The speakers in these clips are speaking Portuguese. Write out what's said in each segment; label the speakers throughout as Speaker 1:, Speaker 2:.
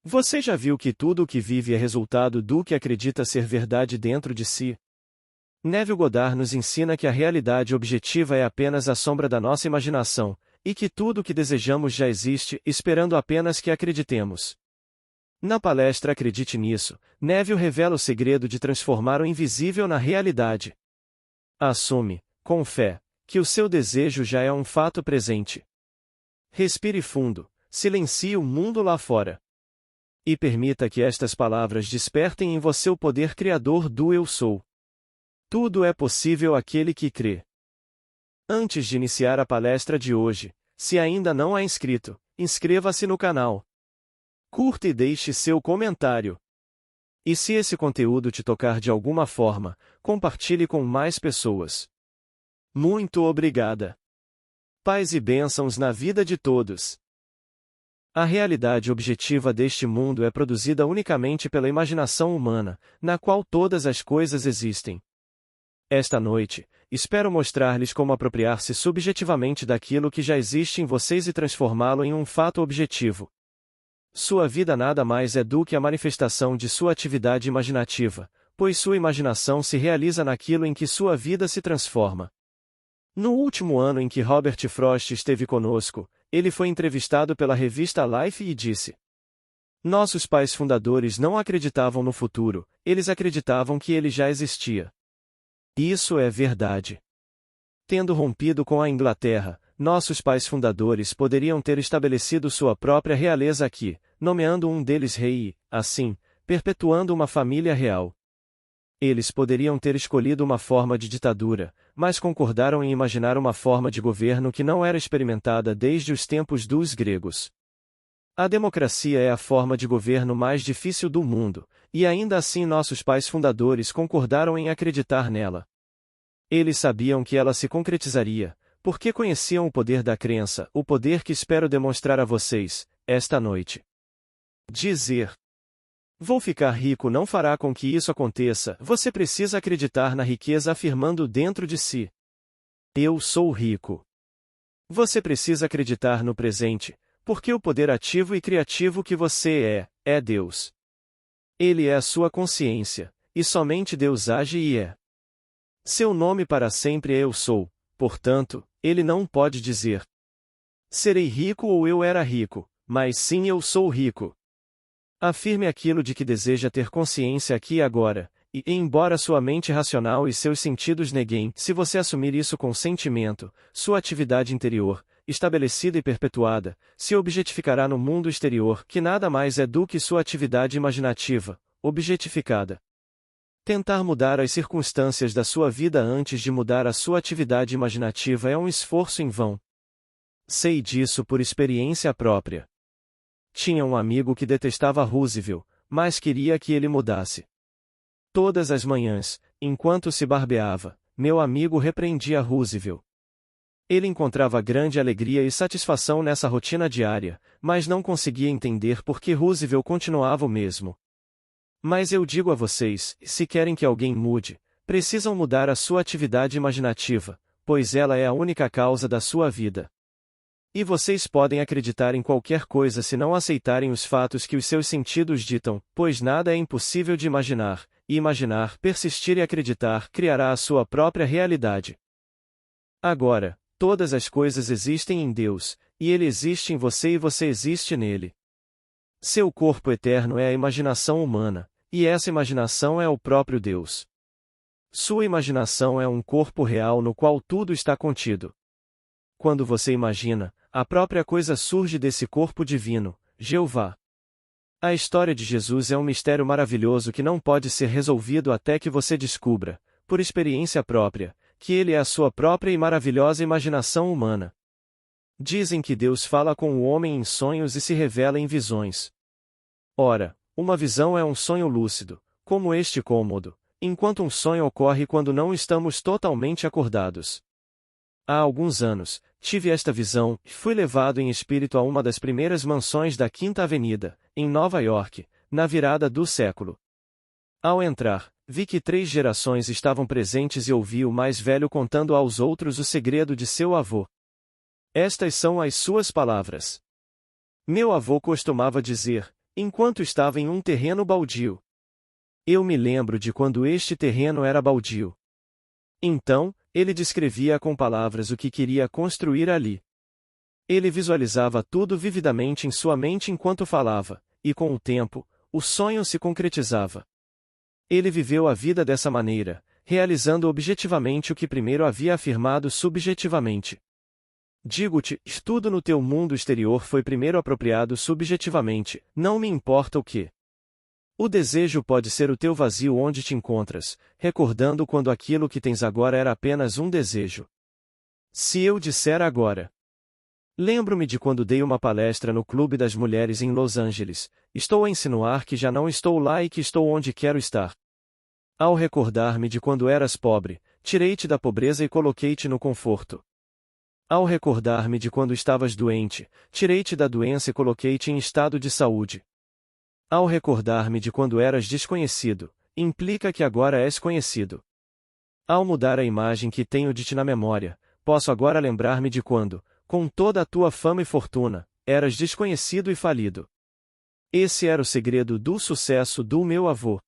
Speaker 1: Você já viu que tudo o que vive é resultado do que acredita ser verdade dentro de si? Neville Goddard nos ensina que a realidade objetiva é apenas a sombra da nossa imaginação, e que tudo o que desejamos já existe, esperando apenas que acreditemos. Na palestra Acredite Nisso, Neville revela o segredo de transformar o invisível na realidade. Assume, com fé, que o seu desejo já é um fato presente. Respire fundo, silencie o mundo lá fora. E permita que estas palavras despertem em você o poder criador do Eu Sou. Tudo é possível àquele que crê. Antes de iniciar a palestra de hoje, se ainda não é inscrito, inscreva-se no canal. Curta e deixe seu comentário. E se esse conteúdo te tocar de alguma forma, compartilhe com mais pessoas. Muito obrigada. Paz e bênçãos na vida de todos. A realidade objetiva deste mundo é produzida unicamente pela imaginação humana, na qual todas as coisas existem. Esta noite, espero mostrar-lhes como apropriar-se subjetivamente daquilo que já existe em vocês e transformá-lo em um fato objetivo. Sua vida nada mais é do que a manifestação de sua atividade imaginativa, pois sua imaginação se realiza naquilo em que sua vida se transforma. No último ano em que Robert Frost esteve conosco, ele foi entrevistado pela revista Life e disse: "Nossos pais fundadores não acreditavam no futuro, eles acreditavam que ele já existia. Isso é verdade. Tendo rompido com a Inglaterra, nossos pais fundadores poderiam ter estabelecido sua própria realeza aqui, nomeando um deles rei e, assim, perpetuando uma família real. Eles poderiam ter escolhido uma forma de ditadura, mas concordaram em imaginar uma forma de governo que não era experimentada desde os tempos dos gregos. A democracia é a forma de governo mais difícil do mundo, e ainda assim nossos pais fundadores concordaram em acreditar nela. Eles sabiam que ela se concretizaria, porque conheciam o poder da crença, o poder que espero demonstrar a vocês, esta noite. Dizer: vou ficar rico não fará com que isso aconteça. Você precisa acreditar na riqueza afirmando dentro de si: eu sou rico. Você precisa acreditar no presente, porque o poder ativo e criativo que você é Deus. Ele é a sua consciência, e somente Deus age e é. Seu nome para sempre é Eu Sou, portanto, ele não pode dizer: serei rico ou eu era rico, mas sim eu sou rico. Afirme aquilo de que deseja ter consciência aqui e agora, e, embora sua mente racional e seus sentidos neguem, se você assumir isso com sentimento, sua atividade interior, estabelecida e perpetuada, se objetificará no mundo exterior, que nada mais é do que sua atividade imaginativa, objetificada. Tentar mudar as circunstâncias da sua vida antes de mudar a sua atividade imaginativa é um esforço em vão. Sei disso por experiência própria. Tinha um amigo que detestava Roosevelt, mas queria que ele mudasse. Todas as manhãs, enquanto se barbeava, meu amigo repreendia Roosevelt. Ele encontrava grande alegria e satisfação nessa rotina diária, mas não conseguia entender por que Roosevelt continuava o mesmo. Mas eu digo a vocês, se querem que alguém mude, precisam mudar a sua atividade imaginativa, pois ela é a única causa da sua vida. E vocês podem acreditar em qualquer coisa se não aceitarem os fatos que os seus sentidos ditam, pois nada é impossível de imaginar, e imaginar, persistir e acreditar criará a sua própria realidade. Agora, todas as coisas existem em Deus, e Ele existe em você e você existe nele. Seu corpo eterno é a imaginação humana, e essa imaginação é o próprio Deus. Sua imaginação é um corpo real no qual tudo está contido. Quando você imagina, a própria coisa surge desse corpo divino, Jeová. A história de Jesus é um mistério maravilhoso que não pode ser resolvido até que você descubra, por experiência própria, que ele é a sua própria e maravilhosa imaginação humana. Dizem que Deus fala com o homem em sonhos e se revela em visões. Ora, uma visão é um sonho lúcido, como este cômodo, enquanto um sonho ocorre quando não estamos totalmente acordados. Há alguns anos, tive esta visão e fui levado em espírito a uma das primeiras mansões da Quinta Avenida, em Nova York, na virada do século. Ao entrar, vi que 3 gerações estavam presentes e ouvi o mais velho contando aos outros o segredo de seu avô. Estas são as suas palavras. Meu avô costumava dizer: enquanto estava em um terreno baldio. Eu me lembro de quando este terreno era baldio. Então, ele descrevia com palavras o que queria construir ali. Ele visualizava tudo vividamente em sua mente enquanto falava, e com o tempo, o sonho se concretizava. Ele viveu a vida dessa maneira, realizando objetivamente o que primeiro havia afirmado subjetivamente. Digo-te, tudo no teu mundo exterior foi primeiro apropriado subjetivamente, não me importa o que. O desejo pode ser o teu vazio onde te encontras, recordando quando aquilo que tens agora era apenas um desejo. Se eu disser agora, lembro-me de quando dei uma palestra no Clube das Mulheres em Los Angeles, estou a insinuar que já não estou lá e que estou onde quero estar. Ao recordar-me de quando eras pobre, tirei-te da pobreza e coloquei-te no conforto. Ao recordar-me de quando estavas doente, tirei-te da doença e coloquei-te em estado de saúde. Ao recordar-me de quando eras desconhecido, implica que agora és conhecido. Ao mudar a imagem que tenho de ti na memória, posso agora lembrar-me de quando, com toda a tua fama e fortuna, eras desconhecido e falido. Esse era o segredo do sucesso do meu avô.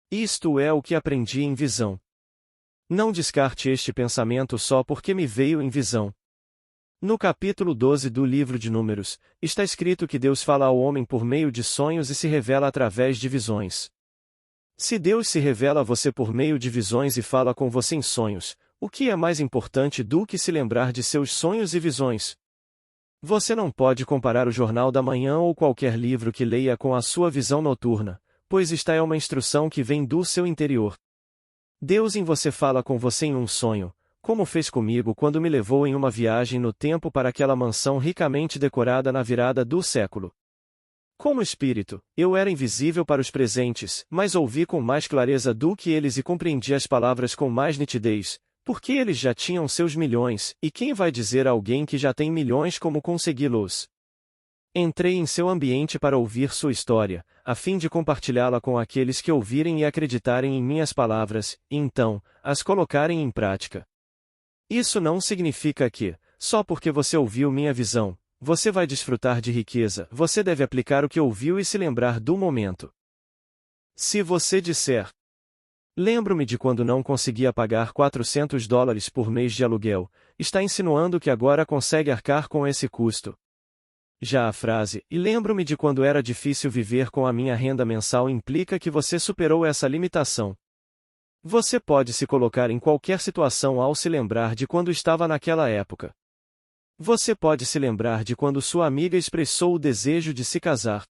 Speaker 1: Isto é o que aprendi em visão. Não descarte este pensamento só porque me veio em visão. No capítulo 12 do livro de Números, está escrito que Deus fala ao homem por meio de sonhos e se revela através de visões. Se Deus se revela a você por meio de visões e fala com você em sonhos, o que é mais importante do que se lembrar de seus sonhos e visões? Você não pode comparar o Jornal da Manhã ou qualquer livro que leia com a sua visão noturna, pois esta é uma instrução que vem do seu interior. Deus em você fala com você em um sonho, como fez comigo quando me levou em uma viagem no tempo para aquela mansão ricamente decorada na virada do século. Como espírito, eu era invisível para os presentes, mas ouvi com mais clareza do que eles e compreendi as palavras com mais nitidez, porque eles já tinham seus milhões, e quem vai dizer a alguém que já tem milhões como consegui-los? Entrei em seu ambiente para ouvir sua história, a fim de compartilhá-la com aqueles que ouvirem e acreditarem em minhas palavras, e então, as colocarem em prática. Isso não significa que, só porque você ouviu minha visão, você vai desfrutar de riqueza. Você deve aplicar o que ouviu e se lembrar do momento. Se você disser, lembro-me de quando não conseguia pagar $400 por mês de aluguel, está insinuando que agora consegue arcar com esse custo. Já a frase, e lembro-me de quando era difícil viver com a minha renda mensal implica que você superou essa limitação. Você pode se colocar em qualquer situação ao se lembrar de quando estava naquela época. Você pode se lembrar de quando sua amiga expressou o desejo de se casar.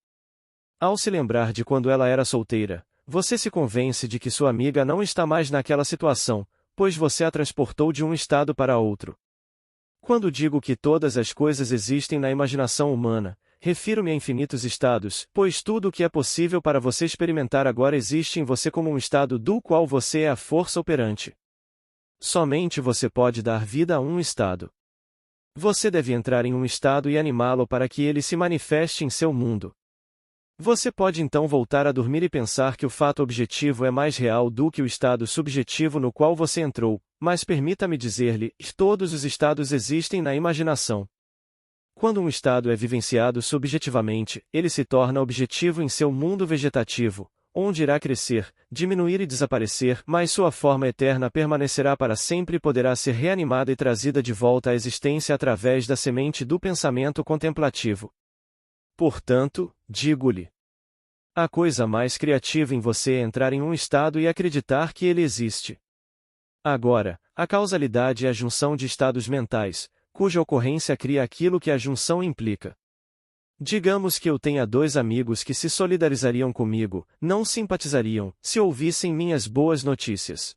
Speaker 1: Ao se lembrar de quando ela era solteira, você se convence de que sua amiga não está mais naquela situação, pois você a transportou de um estado para outro. Quando digo que todas as coisas existem na imaginação humana, refiro-me a infinitos estados, pois tudo o que é possível para você experimentar agora existe em você como um estado do qual você é a força operante. Somente você pode dar vida a um estado. Você deve entrar em um estado e animá-lo para que ele se manifeste em seu mundo. Você pode então voltar a dormir e pensar que o fato objetivo é mais real do que o estado subjetivo no qual você entrou, mas permita-me dizer-lhe, todos os estados existem na imaginação. Quando um estado é vivenciado subjetivamente, ele se torna objetivo em seu mundo vegetativo, onde irá crescer, diminuir e desaparecer, mas sua forma eterna permanecerá para sempre e poderá ser reanimada e trazida de volta à existência através da semente do pensamento contemplativo. Portanto, digo-lhe, a coisa mais criativa em você é entrar em um estado e acreditar que ele existe. Agora, a causalidade é a junção de estados mentais, cuja ocorrência cria aquilo que a junção implica. Digamos que eu tenha dois amigos que se solidarizariam comigo, não simpatizariam, se ouvissem minhas boas notícias.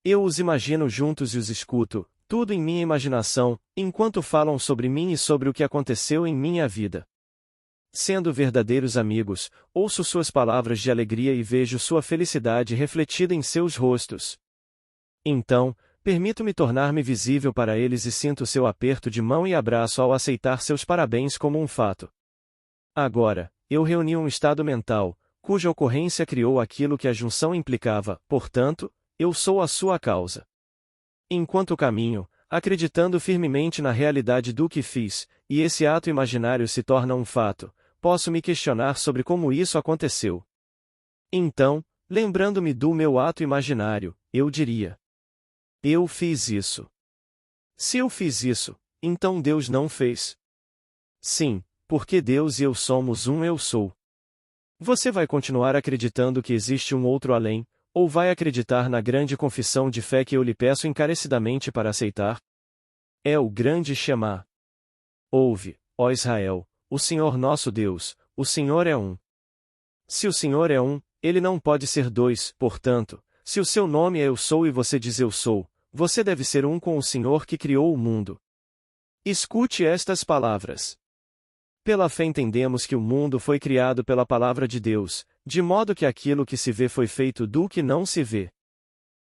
Speaker 1: Eu os imagino juntos e os escuto, tudo em minha imaginação, enquanto falam sobre mim e sobre o que aconteceu em minha vida. Sendo verdadeiros amigos, ouço suas palavras de alegria e vejo sua felicidade refletida em seus rostos. Então, permito-me tornar-me visível para eles e sinto seu aperto de mão e abraço ao aceitar seus parabéns como um fato. Agora, eu reuni um estado mental, cuja ocorrência criou aquilo que a junção implicava, portanto, eu sou a sua causa. Enquanto caminho, acreditando firmemente na realidade do que fiz, e esse ato imaginário se torna um fato, posso me questionar sobre como isso aconteceu. Então, lembrando-me do meu ato imaginário, eu diria: eu fiz isso. Se eu fiz isso, então Deus não fez. Sim, porque Deus e eu somos um eu sou. Você vai continuar acreditando que existe um outro além, ou vai acreditar na grande confissão de fé que eu lhe peço encarecidamente para aceitar? É o grande Shema. Ouve, ó Israel, o Senhor nosso Deus, o Senhor é um. Se o Senhor é um, ele não pode ser dois, portanto, se o seu nome é Eu Sou e você diz Eu Sou, você deve ser um com o Senhor que criou o mundo. Escute estas palavras. Pela fé entendemos que o mundo foi criado pela palavra de Deus, de modo que aquilo que se vê foi feito do que não se vê.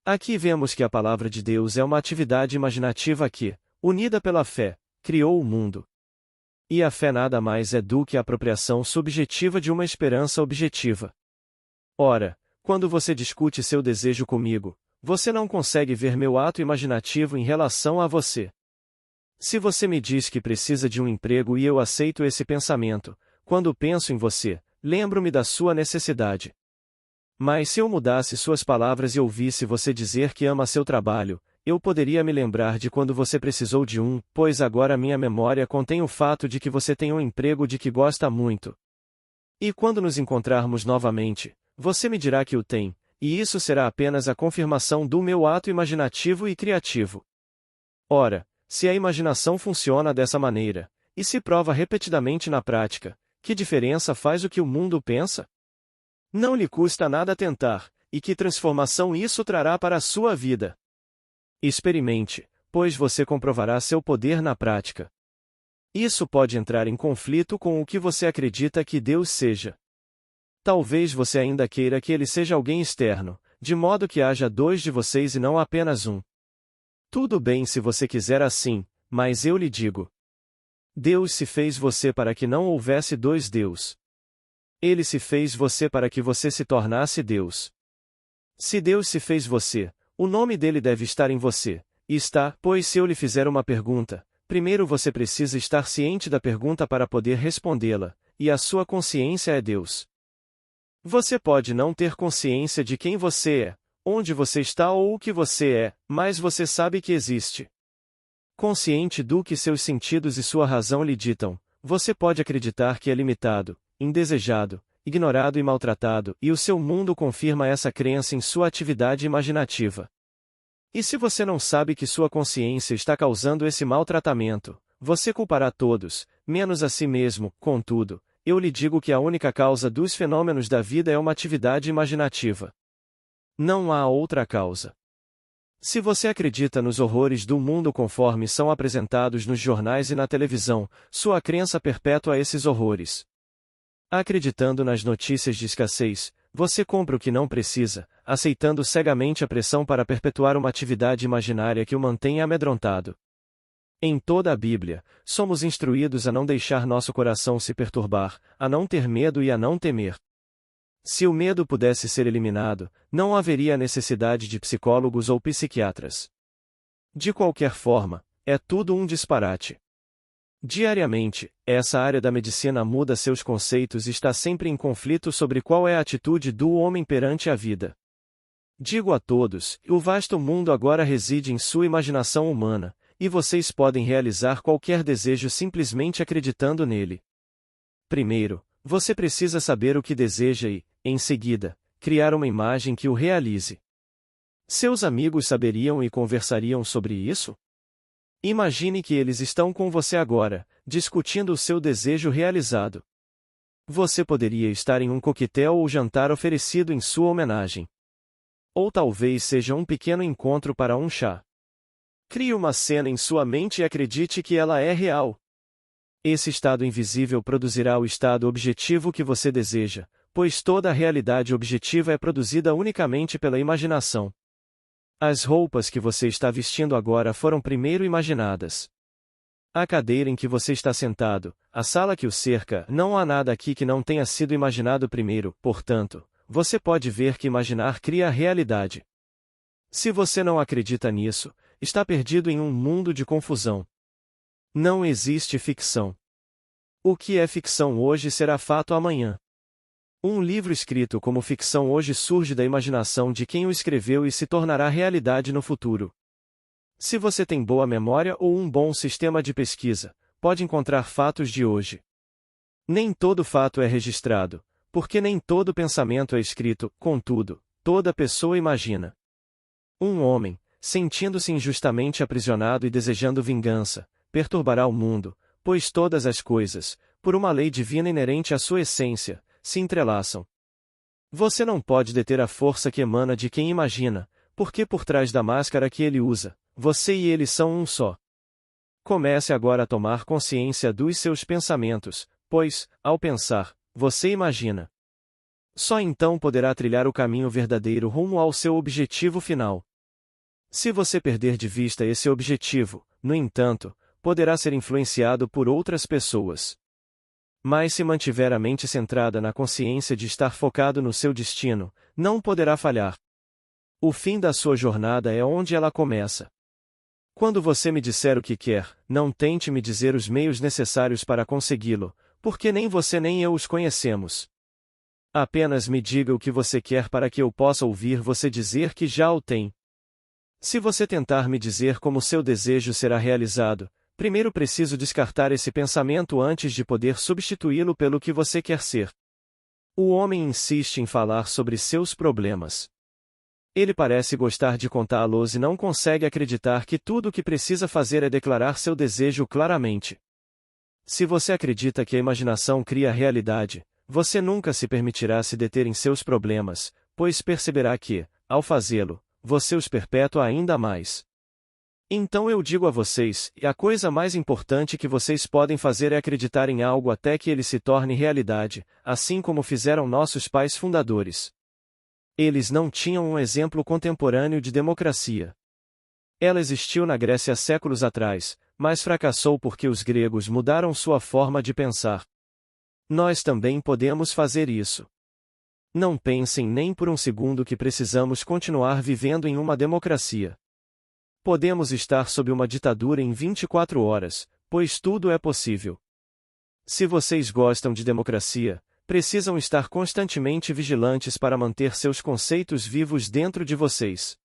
Speaker 1: Aqui vemos que a palavra de Deus é uma atividade imaginativa que, unida pela fé, criou o mundo. E a fé nada mais é do que a apropriação subjetiva de uma esperança objetiva. Ora, quando você discute seu desejo comigo, você não consegue ver meu ato imaginativo em relação a você. Se você me diz que precisa de um emprego e eu aceito esse pensamento, quando penso em você, lembro-me da sua necessidade. Mas se eu mudasse suas palavras e ouvisse você dizer que ama seu trabalho, eu poderia me lembrar de quando você precisou de um, pois agora minha memória contém o fato de que você tem um emprego de que gosta muito. E quando nos encontrarmos novamente, você me dirá que o tem, e isso será apenas a confirmação do meu ato imaginativo e criativo. Ora, se a imaginação funciona dessa maneira, e se prova repetidamente na prática, que diferença faz o que o mundo pensa? Não lhe custa nada tentar, e que transformação isso trará para a sua vida? Experimente, pois você comprovará seu poder na prática. Isso pode entrar em conflito com o que você acredita que Deus seja. Talvez você ainda queira que ele seja alguém externo, de modo que haja dois de vocês e não apenas um. Tudo bem se você quiser assim, mas eu lhe digo: Deus se fez você para que não houvesse dois Deus. Ele se fez você para que você se tornasse Deus. Se Deus se fez você, o nome dele deve estar em você, e está, pois se eu lhe fizer uma pergunta, primeiro você precisa estar ciente da pergunta para poder respondê-la, e a sua consciência é Deus. Você pode não ter consciência de quem você é, onde você está ou o que você é, mas você sabe que existe. Consciente do que seus sentidos e sua razão lhe ditam, você pode acreditar que é limitado, indesejado, ignorado e maltratado, e o seu mundo confirma essa crença em sua atividade imaginativa. E se você não sabe que sua consciência está causando esse maltratamento, você culpará todos, menos a si mesmo. Contudo, eu lhe digo que a única causa dos fenômenos da vida é uma atividade imaginativa. Não há outra causa. Se você acredita nos horrores do mundo conforme são apresentados nos jornais e na televisão, sua crença perpétua esses horrores. Acreditando nas notícias de escassez, você compra o que não precisa, aceitando cegamente a pressão para perpetuar uma atividade imaginária que o mantém amedrontado. Em toda a Bíblia, somos instruídos a não deixar nosso coração se perturbar, a não ter medo e a não temer. Se o medo pudesse ser eliminado, não haveria necessidade de psicólogos ou psiquiatras. De qualquer forma, é tudo um disparate. Diariamente, essa área da medicina muda seus conceitos e está sempre em conflito sobre qual é a atitude do homem perante a vida. Digo a todos, o vasto mundo agora reside em sua imaginação humana, e vocês podem realizar qualquer desejo simplesmente acreditando nele. Primeiro, você precisa saber o que deseja e, em seguida, criar uma imagem que o realize. Seus amigos saberiam e conversariam sobre isso? Imagine que eles estão com você agora, discutindo o seu desejo realizado. Você poderia estar em um coquetel ou jantar oferecido em sua homenagem. Ou talvez seja um pequeno encontro para um chá. Crie uma cena em sua mente e acredite que ela é real. Esse estado invisível produzirá o estado objetivo que você deseja, pois toda a realidade objetiva é produzida unicamente pela imaginação. As roupas que você está vestindo agora foram primeiro imaginadas. A cadeira em que você está sentado, a sala que o cerca, não há nada aqui que não tenha sido imaginado primeiro, portanto, você pode ver que imaginar cria a realidade. Se você não acredita nisso, está perdido em um mundo de confusão. Não existe ficção. O que é ficção hoje será fato amanhã. Um livro escrito como ficção hoje surge da imaginação de quem o escreveu e se tornará realidade no futuro. Se você tem boa memória ou um bom sistema de pesquisa, pode encontrar fatos de hoje. Nem todo fato é registrado, porque nem todo pensamento é escrito, contudo, toda pessoa imagina. Um homem, sentindo-se injustamente aprisionado e desejando vingança, perturbará o mundo, pois todas as coisas, por uma lei divina inerente à sua essência, se entrelaçam. Você não pode deter a força que emana de quem imagina, porque por trás da máscara que ele usa, você e ele são um só. Comece agora a tomar consciência dos seus pensamentos, pois, ao pensar, você imagina. Só então poderá trilhar o caminho verdadeiro rumo ao seu objetivo final. Se você perder de vista esse objetivo, no entanto, poderá ser influenciado por outras pessoas. Mas se mantiver a mente centrada na consciência de estar focado no seu destino, não poderá falhar. O fim da sua jornada é onde ela começa. Quando você me disser o que quer, não tente me dizer os meios necessários para consegui-lo, porque nem você nem eu os conhecemos. Apenas me diga o que você quer para que eu possa ouvir você dizer que já o tem. Se você tentar me dizer como seu desejo será realizado, primeiro preciso descartar esse pensamento antes de poder substituí-lo pelo que você quer ser. O homem insiste em falar sobre seus problemas. Ele parece gostar de contá-los e não consegue acreditar que tudo o que precisa fazer é declarar seu desejo claramente. Se você acredita que a imaginação cria a realidade, você nunca se permitirá se deter em seus problemas, pois perceberá que, ao fazê-lo, você os perpetua ainda mais. Então eu digo a vocês, e a coisa mais importante que vocês podem fazer é acreditar em algo até que ele se torne realidade, assim como fizeram nossos pais fundadores. Eles não tinham um exemplo contemporâneo de democracia. Ela existiu na Grécia séculos atrás, mas fracassou porque os gregos mudaram sua forma de pensar. Nós também podemos fazer isso. Não pensem nem por um segundo que precisamos continuar vivendo em uma democracia. Podemos estar sob uma ditadura em 24 horas, pois tudo é possível. Se vocês gostam de democracia, precisam estar constantemente vigilantes para manter seus conceitos vivos dentro de vocês.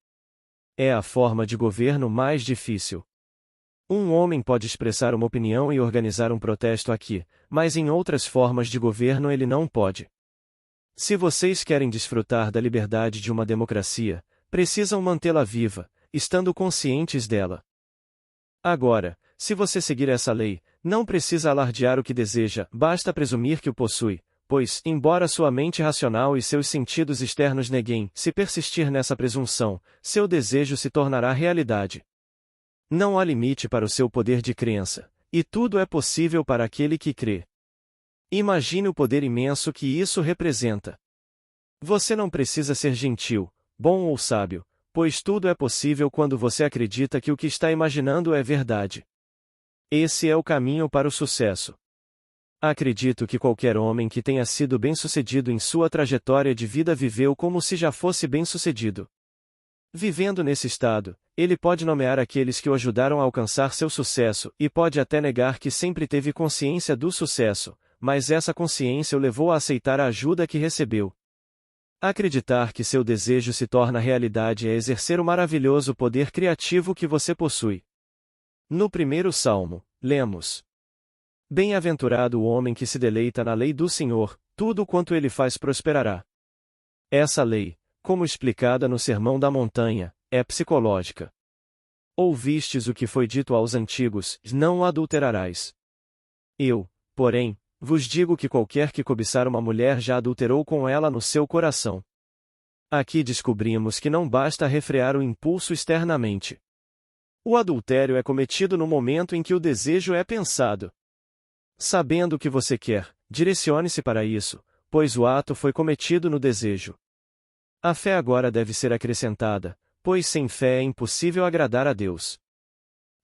Speaker 1: É a forma de governo mais difícil. Um homem pode expressar uma opinião e organizar um protesto aqui, mas em outras formas de governo ele não pode. Se vocês querem desfrutar da liberdade de uma democracia, precisam mantê-la viva, estando conscientes dela. Agora, se você seguir essa lei, não precisa alardear o que deseja, basta presumir que o possui, pois, embora sua mente racional e seus sentidos externos neguem, se persistir nessa presunção, seu desejo se tornará realidade. Não há limite para o seu poder de crença, e tudo é possível para aquele que crê. Imagine o poder imenso que isso representa. Você não precisa ser gentil, bom ou sábio, pois tudo é possível quando você acredita que o que está imaginando é verdade. Esse é o caminho para o sucesso. Acredito que qualquer homem que tenha sido bem-sucedido em sua trajetória de vida viveu como se já fosse bem-sucedido. Vivendo nesse estado, ele pode nomear aqueles que o ajudaram a alcançar seu sucesso e pode até negar que sempre teve consciência do sucesso, mas essa consciência o levou a aceitar a ajuda que recebeu. Acreditar que seu desejo se torna realidade é exercer o maravilhoso poder criativo que você possui. No primeiro salmo, lemos: Bem-aventurado o homem que se deleita na lei do Senhor, tudo quanto ele faz prosperará. Essa lei, como explicada no Sermão da Montanha, é psicológica. Ouvistes o que foi dito aos antigos: não adulterarás. Eu, porém, vos digo que qualquer que cobiçar uma mulher já adulterou com ela no seu coração. Aqui descobrimos que não basta refrear o impulso externamente. O adultério é cometido no momento em que o desejo é pensado. Sabendo o que você quer, direcione-se para isso, pois o ato foi cometido no desejo. A fé agora deve ser acrescentada, pois sem fé é impossível agradar a Deus.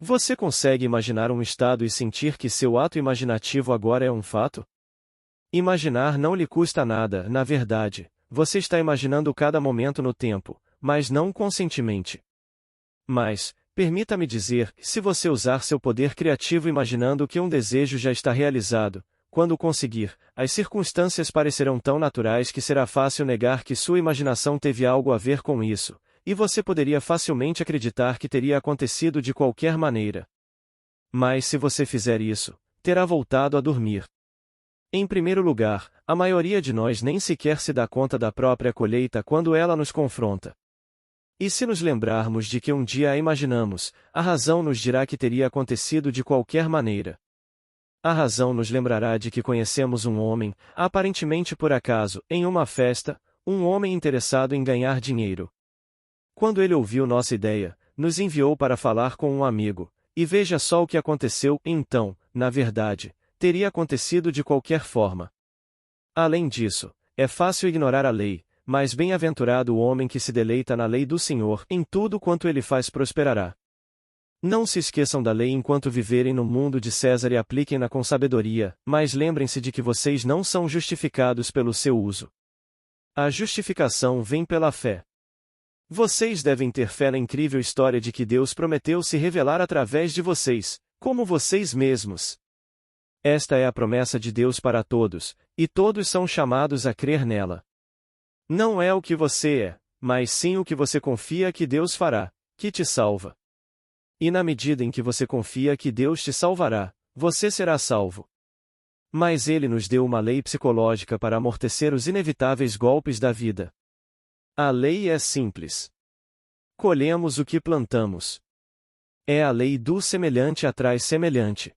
Speaker 1: Você consegue imaginar um estado e sentir que seu ato imaginativo agora é um fato? Imaginar não lhe custa nada, na verdade, você está imaginando cada momento no tempo, mas não conscientemente. Mas, permita-me dizer, se você usar seu poder criativo imaginando que um desejo já está realizado, quando conseguir, as circunstâncias parecerão tão naturais que será fácil negar que sua imaginação teve algo a ver com isso, e você poderia facilmente acreditar que teria acontecido de qualquer maneira. Mas se você fizer isso, terá voltado a dormir. Em primeiro lugar, a maioria de nós nem sequer se dá conta da própria colheita quando ela nos confronta. E se nos lembrarmos de que um dia a imaginamos, a razão nos dirá que teria acontecido de qualquer maneira. A razão nos lembrará de que conhecemos um homem, aparentemente por acaso, em uma festa, um homem interessado em ganhar dinheiro. Quando ele ouviu nossa ideia, nos enviou para falar com um amigo, e veja só o que aconteceu, então, na verdade, teria acontecido de qualquer forma. Além disso, é fácil ignorar a lei, mas bem-aventurado o homem que se deleita na lei do Senhor, em tudo quanto ele faz prosperará. Não se esqueçam da lei enquanto viverem no mundo de César e apliquem-na com sabedoria, mas lembrem-se de que vocês não são justificados pelo seu uso. A justificação vem pela fé. Vocês devem ter fé na incrível história de que Deus prometeu se revelar através de vocês, como vocês mesmos. Esta é a promessa de Deus para todos, e todos são chamados a crer nela. Não é o que você é, mas sim o que você confia que Deus fará, que te salva. E na medida em que você confia que Deus te salvará, você será salvo. Mas Ele nos deu uma lei psicológica para amortecer os inevitáveis golpes da vida. A lei é simples. Colhemos o que plantamos. É a lei do semelhante atrai semelhante.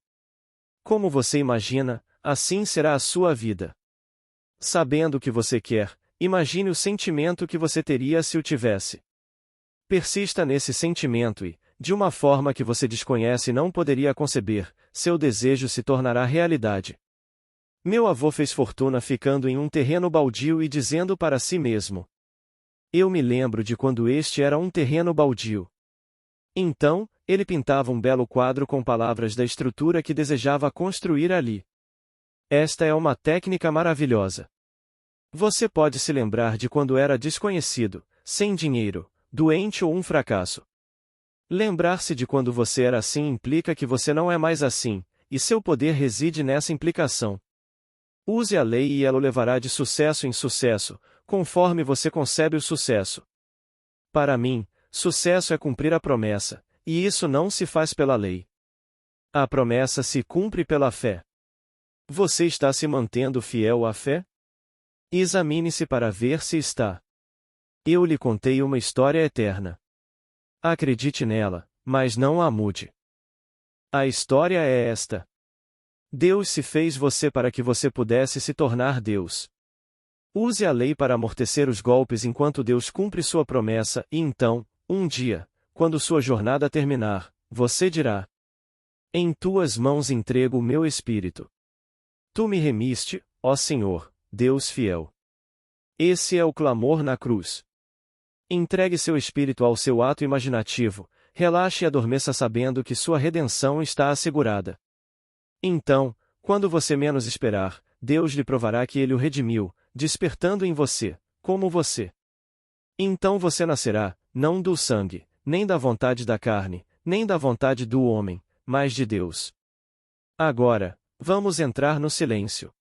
Speaker 1: Como você imagina, assim será a sua vida. Sabendo o que você quer, imagine o sentimento que você teria se o tivesse. Persista nesse sentimento e, de uma forma que você desconhece e não poderia conceber, seu desejo se tornará realidade. Meu avô fez fortuna ficando em um terreno baldio e dizendo para si mesmo: eu me lembro de quando este era um terreno baldio. Então, ele pintava um belo quadro com palavras da estrutura que desejava construir ali. Esta é uma técnica maravilhosa. Você pode se lembrar de quando era desconhecido, sem dinheiro, doente ou um fracasso. Lembrar-se de quando você era assim implica que você não é mais assim, e seu poder reside nessa implicação. Use a lei e ela o levará de sucesso em sucesso, conforme você concebe o sucesso. Para mim, sucesso é cumprir a promessa, e isso não se faz pela lei. A promessa se cumpre pela fé. Você está se mantendo fiel à fé? Examine-se para ver se está. Eu lhe contei uma história eterna. Acredite nela, mas não a mude. A história é esta. Deus se fez você para que você pudesse se tornar Deus. Use a lei para amortecer os golpes enquanto Deus cumpre sua promessa e então, um dia, quando sua jornada terminar, você dirá: em tuas mãos entrego o meu espírito. Tu me remiste, ó Senhor, Deus fiel. Esse é o clamor na cruz. Entregue seu espírito ao seu ato imaginativo, relaxe e adormeça sabendo que sua redenção está assegurada. Então, quando você menos esperar, Deus lhe provará que ele o redimiu, despertando em você, como você. Então você nascerá, não do sangue, nem da vontade da carne, nem da vontade do homem, mas de Deus. Agora, vamos entrar no silêncio.